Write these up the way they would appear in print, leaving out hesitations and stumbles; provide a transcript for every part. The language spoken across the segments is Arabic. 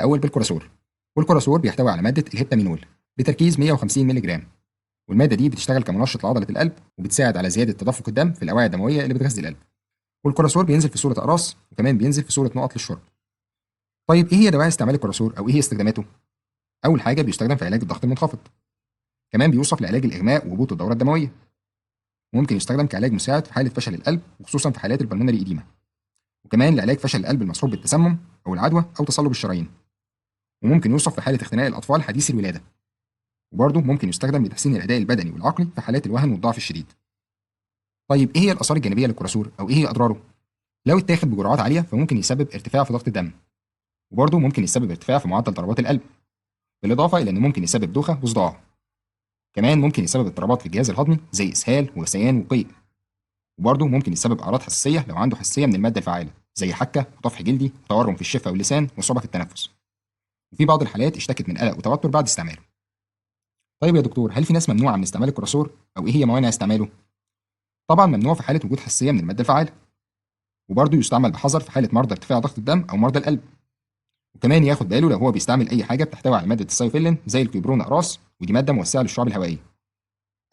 الاول بالكوراسور. والكوراسور بيحتوي على ماده الهيبتامينول بتركيز 150 مللي جرام، والماده دي بتشتغل كمنشط لعضله القلب وبتساعد على زياده تدفق الدم في الاوعيه الدمويه اللي بتغذي القلب. والكوراسور بينزل في صوره اقراص، وكمان بينزل في صوره نقط للشرب. طيب ايه هي دواعي استعمال الكوراسور او ايه هي استخداماته؟ اول حاجه بيستخدم في علاج الضغط المنخفض، كمان بيوصف لعلاج الاغماء وهبوط الدوره الدمويه، وممكن يستخدم كعلاج مساعد في حاله فشل القلب وخصوصا في حالات البلمونري ايديما، وكمان لعلاج فشل القلب المصحوب بالتسمم او العدوى او تصلب الشرايين، وممكن يوصف في حاله اختناق الاطفال حديثي الولاده، وبرضه ممكن يستخدم لتحسين الاداء البدني والعقلي في حالات الوهن والضعف الشديد. طيب ايه هي الاثار الجانبيه للكوراسور او ايه هي اضراره؟ لو اتاخد بجرعات عاليه فممكن يسبب ارتفاع في ضغط الدم، وبرضه ممكن يسبب ارتفاع في معدل ضربات القلب، بالاضافه الى انه ممكن يسبب دوخه وصداع. كمان ممكن يسبب اضطرابات في الجهاز الهضمي زي اسهال وغثيان وقيء، وبرضه ممكن يسبب اعراض حساسيه لو عنده حساسيه من الماده الفعاله زي حكه وطفح جلدي وتورم في الشفه واللسان وصعوبه في التنفس. وفي بعض الحالات اشتكت من قلق وتوتر بعد استعماله. طيب يا دكتور، هل في ناس ممنوعه من استعمال الكوراسور او ايه هي موانع استعماله؟ طبعا ممنوع في حاله وجود حساسيه من الماده الفعاله، وبرضه يستعمل بحذر في حاله مرضى ارتفاع ضغط الدم او مرضى القلب، وكمان ياخد باله لو هو بيستعمل اي حاجه بتحتوي على ماده السايوفيلين زي الكيبرون اقراص، ودي ماده موسعه للشعب الهوائيه.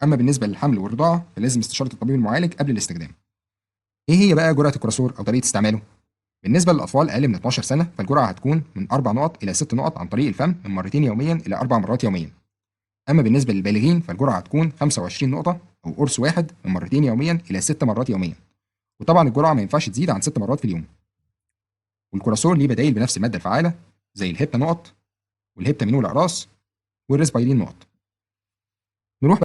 اما بالنسبه للحمل والرضاعه فلازم استشاره الطبيب المعالج قبل الاستخدام. ايه هي بقى جرعه الكوراسور او طريقه استعماله؟ بالنسبه للاطفال اقل من 12 سنه فالجرعه هتكون من 4 نقط الى 6 نقط عن طريق الفم من مرتين يوميا الى 4 مرات يوميا. اما بالنسبه للبالغين فالجرعه هتكون 25 نقطه او قرص واحد من مرتين يوميا الى 6 مرات يوميا، وطبعا الجرعه ما ينفعش تزيد عن 6 مرات في اليوم. والكوراسور ليه بدائل بنفس الماده الفعاله زي الهيبتا نقط والهيبتامينول اقراص والريسبايرين نقط.